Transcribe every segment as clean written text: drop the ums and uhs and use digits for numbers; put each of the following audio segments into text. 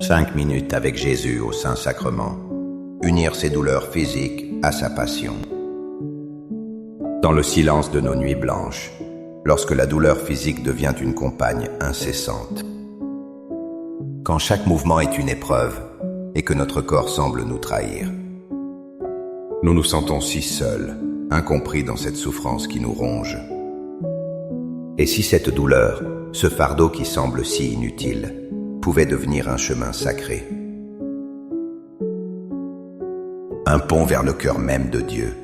5 minutes avec Jésus au Saint-Sacrement. Unir ses douleurs physiques à sa passion. Dans le silence de nos nuits blanches, lorsque la douleur physique devient une compagne incessante. Quand chaque mouvement est une épreuve et que notre corps semble nous trahir. Nous nous sentons si seuls, incompris dans cette souffrance qui nous ronge. Et si cette douleur, ce fardeau qui semble si inutile, pouvait devenir un chemin sacré? Un pont vers le cœur même de Dieu.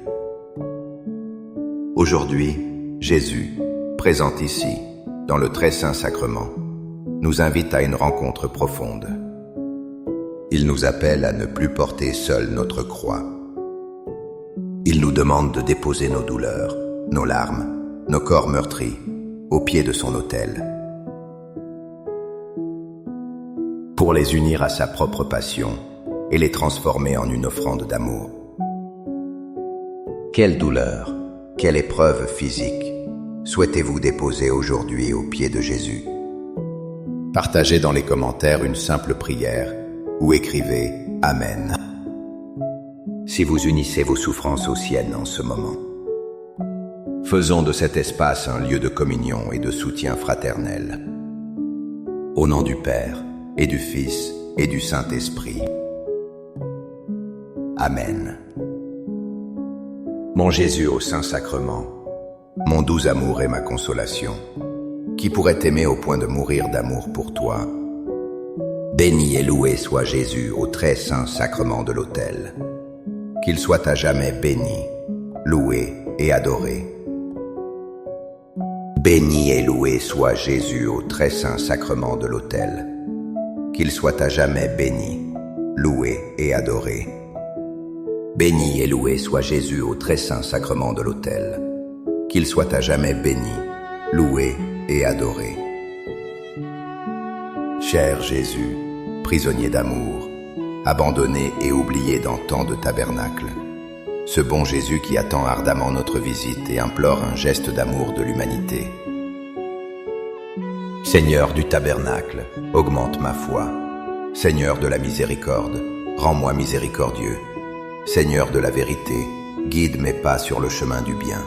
Aujourd'hui, Jésus, présent ici, dans le très saint sacrement, nous invite à une rencontre profonde. Il nous appelle à ne plus porter seul notre croix. Il nous demande de déposer nos douleurs, nos larmes, nos corps meurtris, au pied de son autel, pour les unir à sa propre passion et les transformer en une offrande d'amour. Quelle douleur, quelle épreuve physique souhaitez-vous déposer aujourd'hui au pied de Jésus? Partagez dans les commentaires une simple prière ou écrivez « Amen » si vous unissez vos souffrances aux siennes en ce moment. Faisons de cet espace un lieu de communion et de soutien fraternel. Au nom du Père, et du Fils, et du Saint-Esprit. Amen. Mon Jésus au Saint-Sacrement, mon doux amour et ma consolation, qui pourrait t'aimer au point de mourir d'amour pour toi? Béni et loué soit Jésus au très saint sacrement de l'autel. Qu'il soit à jamais béni, loué et adoré. Béni et loué soit Jésus au très saint sacrement de l'autel. Qu'il soit à jamais béni, loué et adoré. Béni et loué soit Jésus au très saint sacrement de l'autel. Qu'il soit à jamais béni, loué et adoré. Cher Jésus, prisonnier d'amour, abandonné et oublié dans tant de tabernacles, ce bon Jésus qui attend ardemment notre visite et implore un geste d'amour de l'humanité. Seigneur du tabernacle, augmente ma foi. Seigneur de la miséricorde, rends-moi miséricordieux. Seigneur de la vérité, guide mes pas sur le chemin du bien.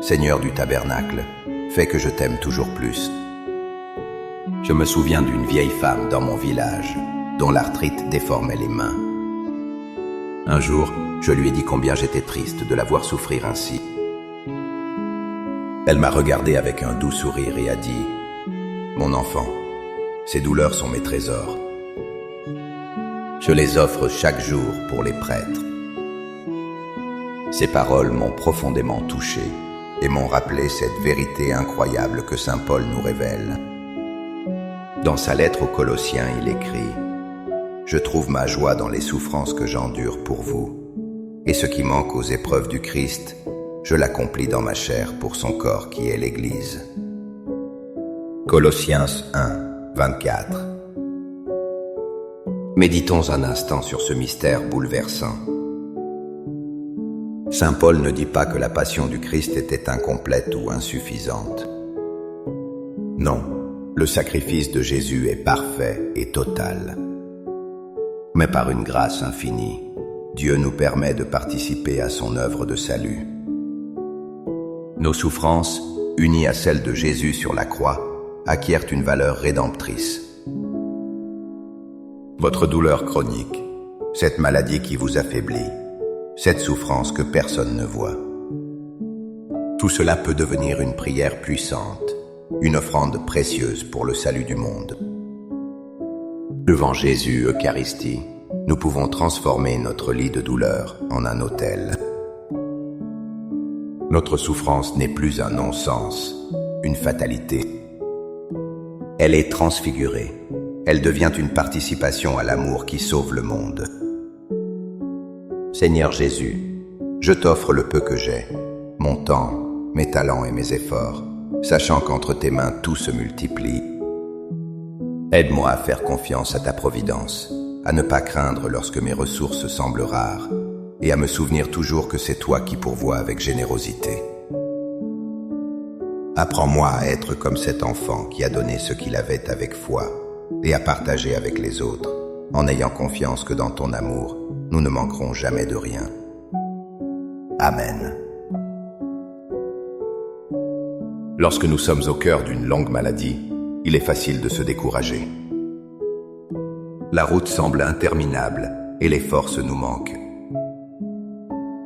Seigneur du tabernacle, fais que je t'aime toujours plus. Je me souviens d'une vieille femme dans mon village, dont l'arthrite déformait les mains. Un jour, je lui ai dit combien j'étais triste de la voir souffrir ainsi. Elle m'a regardé avec un doux sourire et a dit « Mon enfant, ces douleurs sont mes trésors. Je les offre chaque jour pour les prêtres. » Ces paroles m'ont profondément touché et m'ont rappelé cette vérité incroyable que saint Paul nous révèle. Dans sa lettre aux Colossiens, il écrit « Je trouve ma joie dans les souffrances que j'endure pour vous, et ce qui manque aux épreuves du Christ, je l'accomplis dans ma chair pour son corps qui est l'Église. » Colossiens 1, 24. Méditons un instant sur ce mystère bouleversant. Saint Paul ne dit pas que la passion du Christ était incomplète ou insuffisante. Non, le sacrifice de Jésus est parfait et total. Mais par une grâce infinie, Dieu nous permet de participer à son œuvre de salut. Nos souffrances, unies à celles de Jésus sur la croix, acquièrent une valeur rédemptrice. Votre douleur chronique, cette maladie qui vous affaiblit, cette souffrance que personne ne voit. Tout cela peut devenir une prière puissante, une offrande précieuse pour le salut du monde. Devant Jésus, Eucharistie, nous pouvons transformer notre lit de douleur en un autel. Notre souffrance n'est plus un non-sens, une fatalité. Elle est transfigurée. Elle devient une participation à l'amour qui sauve le monde. Seigneur Jésus, je t'offre le peu que j'ai, mon temps, mes talents et mes efforts, sachant qu'entre tes mains tout se multiplie. Aide-moi à faire confiance à ta providence, à ne pas craindre lorsque mes ressources semblent rares, et à me souvenir toujours que c'est toi qui pourvois avec générosité. Apprends-moi à être comme cet enfant qui a donné ce qu'il avait avec foi et à partager avec les autres, en ayant confiance que dans ton amour, nous ne manquerons jamais de rien. Amen. Lorsque nous sommes au cœur d'une longue maladie, il est facile de se décourager. La route semble interminable et les forces nous manquent.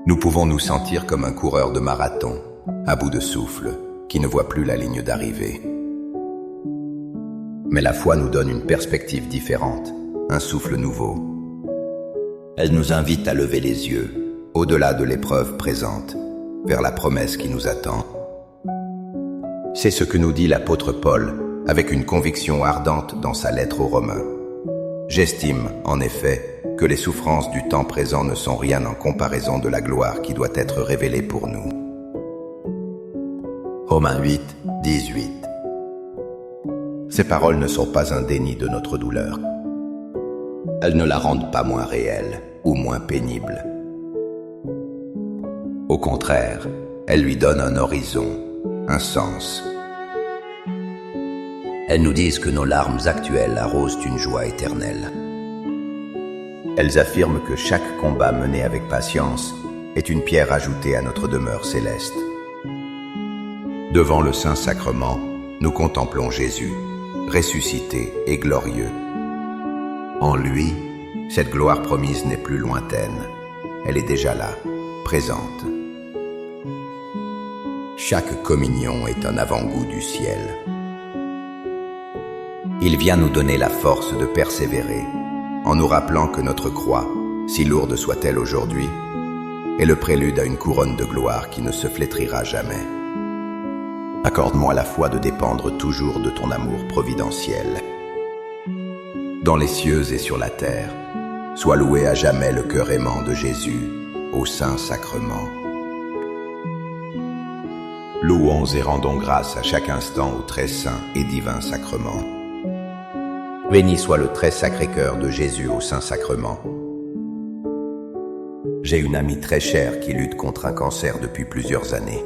Nous pouvons nous sentir comme un coureur de marathon, à bout de souffle, qui ne voit plus la ligne d'arrivée. Mais la foi nous donne une perspective différente, un souffle nouveau. Elle nous invite à lever les yeux, au-delà de l'épreuve présente, vers la promesse qui nous attend. C'est ce que nous dit l'apôtre Paul, avec une conviction ardente dans sa lettre aux Romains. J'estime, en effet, que les souffrances du temps présent ne sont rien en comparaison de la gloire qui doit être révélée pour nous. Romains 8, 18. Ces paroles ne sont pas un déni de notre douleur. Elles ne la rendent pas moins réelle ou moins pénible. Au contraire, elles lui donnent un horizon, un sens. Elles nous disent que nos larmes actuelles arrosent une joie éternelle. Elles affirment que chaque combat mené avec patience est une pierre ajoutée à notre demeure céleste. Devant le Saint-Sacrement, nous contemplons Jésus, ressuscité et glorieux. En lui, cette gloire promise n'est plus lointaine, elle est déjà là, présente. Chaque communion est un avant-goût du ciel. Il vient nous donner la force de persévérer, en nous rappelant que notre croix, si lourde soit-elle aujourd'hui, est le prélude à une couronne de gloire qui ne se flétrira jamais. Accorde-moi la foi de dépendre toujours de ton amour providentiel. Dans les cieux et sur la terre, sois loué à jamais le cœur aimant de Jésus, au Saint-Sacrement. Louons et rendons grâce à chaque instant au très saint et divin sacrement. Béni soit le très sacré cœur de Jésus au Saint-Sacrement. J'ai une amie très chère qui lutte contre un cancer depuis plusieurs années.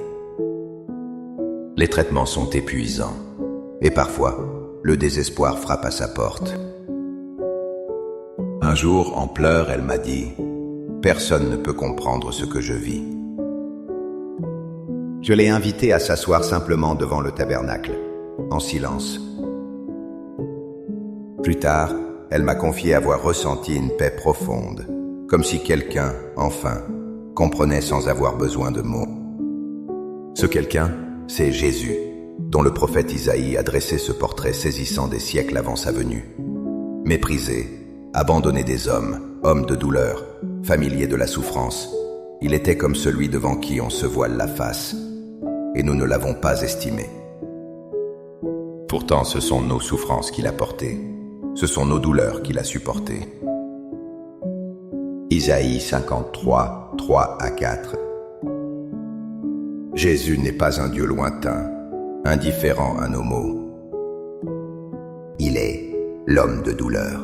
Les traitements sont épuisants et parfois, le désespoir frappe à sa porte. Un jour, en pleurs, elle m'a dit « Personne ne peut comprendre ce que je vis ». Je l'ai invitée à s'asseoir simplement devant le tabernacle, en silence. Plus tard, elle m'a confié avoir ressenti une paix profonde, comme si quelqu'un, enfin, comprenait sans avoir besoin de mots. Ce quelqu'un, c'est Jésus, dont le prophète Isaïe a dressé ce portrait saisissant des siècles avant sa venue. Méprisé, abandonné des hommes, homme de douleur, familier de la souffrance, il était comme celui devant qui on se voile la face, et nous ne l'avons pas estimé. Pourtant, ce sont nos souffrances qu'il a portées. Ce sont nos douleurs qu'il a supportées. Isaïe 53, 3 à 4. Jésus n'est pas un Dieu lointain, indifférent à nos maux. Il est l'homme de douleur.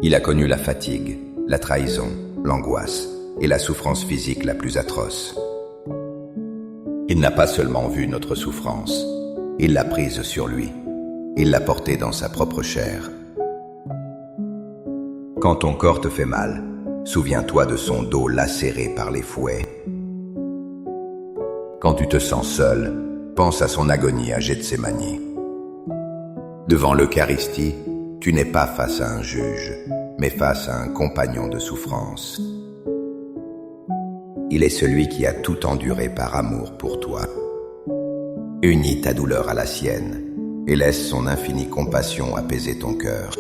Il a connu la fatigue, la trahison, l'angoisse et la souffrance physique la plus atroce. Il n'a pas seulement vu notre souffrance, il l'a prise sur lui. Il l'a portée dans sa propre chair. Quand ton corps te fait mal, souviens-toi de son dos lacéré par les fouets. Quand tu te sens seul, pense à son agonie à Gethsémani. Devant l'Eucharistie, tu n'es pas face à un juge, mais face à un compagnon de souffrance. Il est celui qui a tout enduré par amour pour toi. Unis ta douleur à la sienne, et laisse son infinie compassion apaiser ton cœur.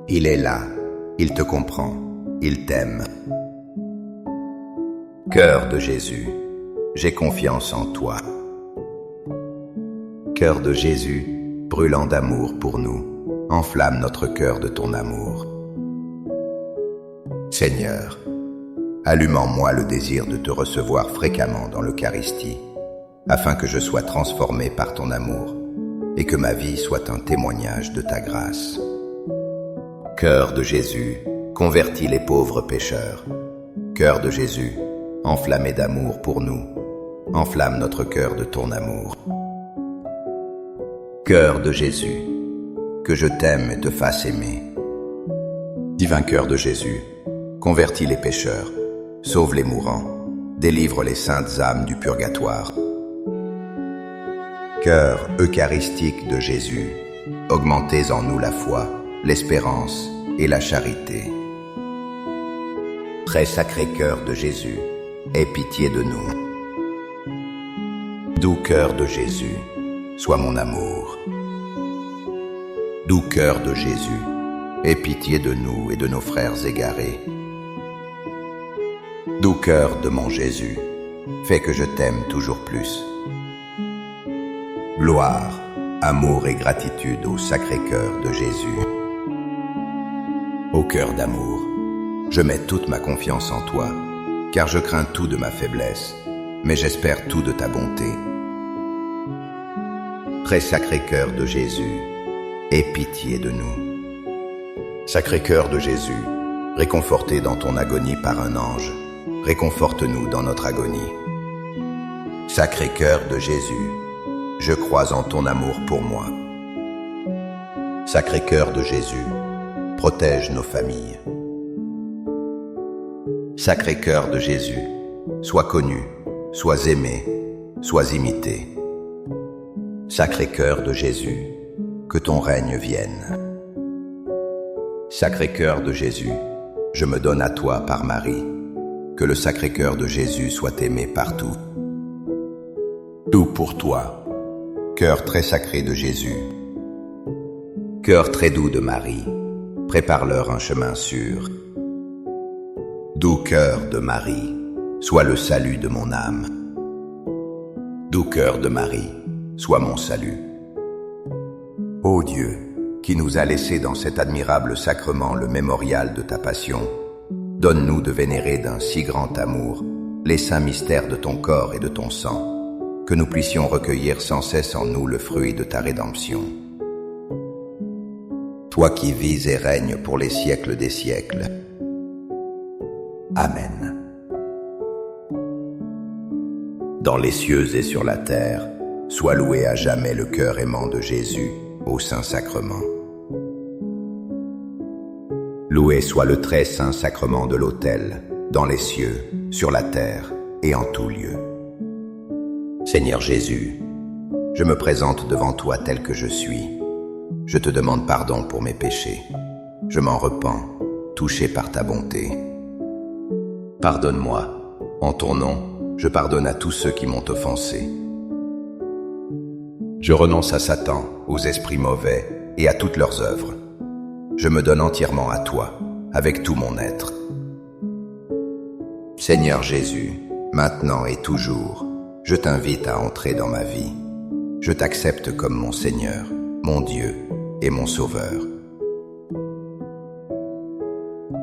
Il est là, il te comprend, il t'aime. Cœur de Jésus, j'ai confiance en toi. Cœur de Jésus, brûlant d'amour pour nous, enflamme notre cœur de ton amour. Seigneur, allume en moi le désir de te recevoir fréquemment dans l'Eucharistie, afin que je sois transformé par ton amour, et que ma vie soit un témoignage de ta grâce. Cœur de Jésus, convertis les pauvres pécheurs. Cœur de Jésus, enflammé d'amour pour nous, enflamme notre cœur de ton amour. Cœur de Jésus, que je t'aime et te fasse aimer. Divin cœur de Jésus, convertis les pécheurs, sauve les mourants, délivre les saintes âmes du purgatoire. Cœur eucharistique de Jésus, augmentez en nous la foi, l'espérance et la charité. Très sacré cœur de Jésus, aie pitié de nous. Doux cœur de Jésus, sois mon amour. Doux cœur de Jésus, aie pitié de nous et de nos frères égarés. Doux cœur de mon Jésus, fais que je t'aime toujours plus. Gloire, amour et gratitude au sacré cœur de Jésus. Ô cœur d'amour, je mets toute ma confiance en toi, car je crains tout de ma faiblesse, mais j'espère tout de ta bonté. Très sacré cœur de Jésus, aie pitié de nous. Sacré cœur de Jésus, réconforté dans ton agonie par un ange, réconforte-nous dans notre agonie. Sacré cœur de Jésus, je crois en ton amour pour moi. Sacré cœur de Jésus, protège nos familles. Sacré cœur de Jésus, sois connu, sois aimé, sois imité. Sacré cœur de Jésus, que ton règne vienne. Sacré cœur de Jésus, je me donne à toi par Marie. Que le sacré cœur de Jésus soit aimé partout. Tout pour toi, cœur très sacré de Jésus. Cœur très doux de Marie, prépare-leur un chemin sûr. Doux cœur de Marie, sois le salut de mon âme. Doux cœur de Marie, sois mon salut. Ô Dieu, qui nous a laissé dans cet admirable sacrement le mémorial de ta passion, donne-nous de vénérer d'un si grand amour les saints mystères de ton corps et de ton sang, que nous puissions recueillir sans cesse en nous le fruit de ta rédemption. Toi qui vis et règnes pour les siècles des siècles. Amen. Dans les cieux et sur la terre, soit loué à jamais le cœur aimant de Jésus au Saint-Sacrement. Loué soit le très saint sacrement de l'autel, dans les cieux, sur la terre et en tout lieu. Seigneur Jésus, je me présente devant toi tel que je suis. Je te demande pardon pour mes péchés. Je m'en repens, touché par ta bonté. Pardonne-moi. En ton nom, je pardonne à tous ceux qui m'ont offensé. Je renonce à Satan, aux esprits mauvais et à toutes leurs œuvres. Je me donne entièrement à toi, avec tout mon être. Seigneur Jésus, maintenant et toujours, je t'invite à entrer dans ma vie. Je t'accepte comme mon Seigneur, mon Dieu et mon Sauveur.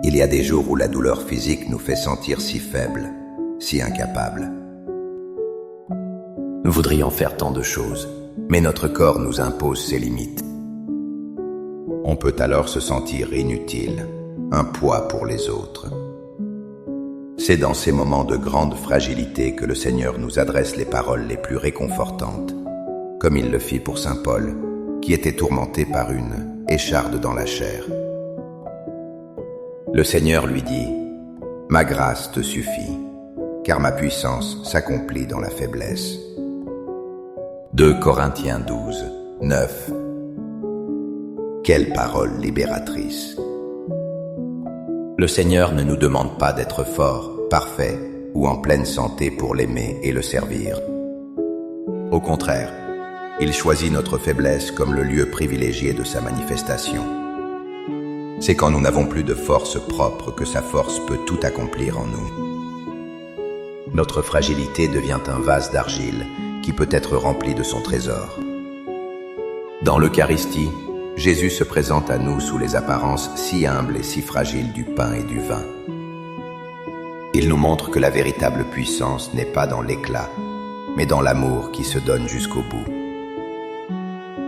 Il y a des jours où la douleur physique nous fait sentir si faibles, si incapables. Nous voudrions faire tant de choses, mais notre corps nous impose ses limites. On peut alors se sentir inutile, un poids pour les autres. C'est dans ces moments de grande fragilité que le Seigneur nous adresse les paroles les plus réconfortantes, comme il le fit pour saint Paul, qui était tourmenté par une écharde dans la chair. Le Seigneur lui dit « Ma grâce te suffit, car ma puissance s'accomplit dans la faiblesse. » 2 Corinthiens 12, 9. Quelle parole libératrice! Le Seigneur ne nous demande pas d'être fort, parfait ou en pleine santé pour l'aimer et le servir. Au contraire, il choisit notre faiblesse comme le lieu privilégié de sa manifestation. C'est quand nous n'avons plus de force propre que sa force peut tout accomplir en nous. Notre fragilité devient un vase d'argile qui peut être rempli de son trésor. Dans l'Eucharistie, Jésus se présente à nous sous les apparences si humbles et si fragiles du pain et du vin. Il nous montre que la véritable puissance n'est pas dans l'éclat, mais dans l'amour qui se donne jusqu'au bout.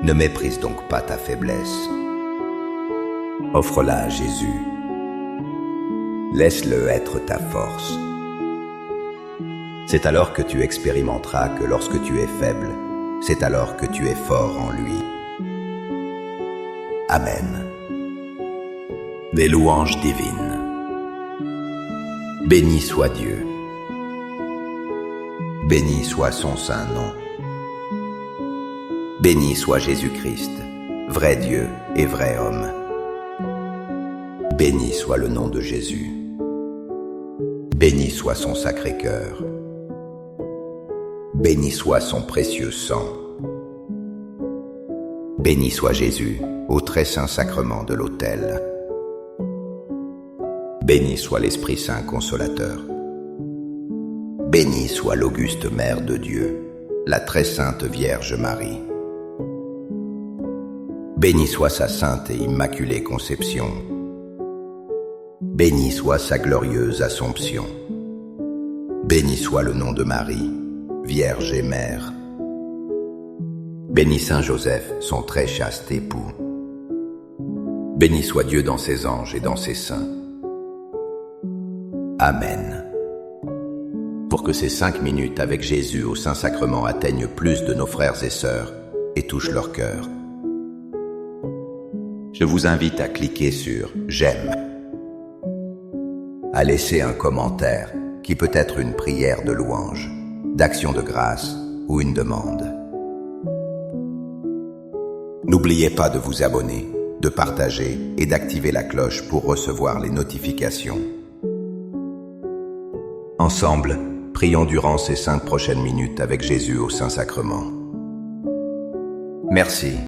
Ne méprise donc pas ta faiblesse. Offre-la à Jésus. Laisse-le être ta force. C'est alors que tu expérimenteras que lorsque tu es faible, c'est alors que tu es fort en lui. Amen. Des louanges divines. Béni soit Dieu. Béni soit son saint nom. Béni soit Jésus-Christ, vrai Dieu et vrai homme. Béni soit le nom de Jésus. Béni soit son sacré cœur. Béni soit son précieux sang. Béni soit Jésus au très saint sacrement de l'autel. Béni soit l'Esprit Saint consolateur. Béni soit l'auguste Mère de Dieu, la très sainte Vierge Marie. Béni soit sa sainte et immaculée conception. Béni soit sa glorieuse Assomption. Béni soit le nom de Marie, Vierge et Mère. Béni Saint Joseph, son très chaste époux. Béni soit Dieu dans ses anges et dans ses saints. Amen. Pour que ces 5 minutes avec Jésus au Saint-Sacrement atteignent plus de nos frères et sœurs et touchent leur cœur, je vous invite à cliquer sur « J'aime », à laisser un commentaire qui peut être une prière de louange, d'action de grâce ou une demande. N'oubliez pas de vous abonner, de partager et d'activer la cloche pour recevoir les notifications. Ensemble, prions durant ces 5 prochaines minutes avec Jésus au Saint-Sacrement. Merci.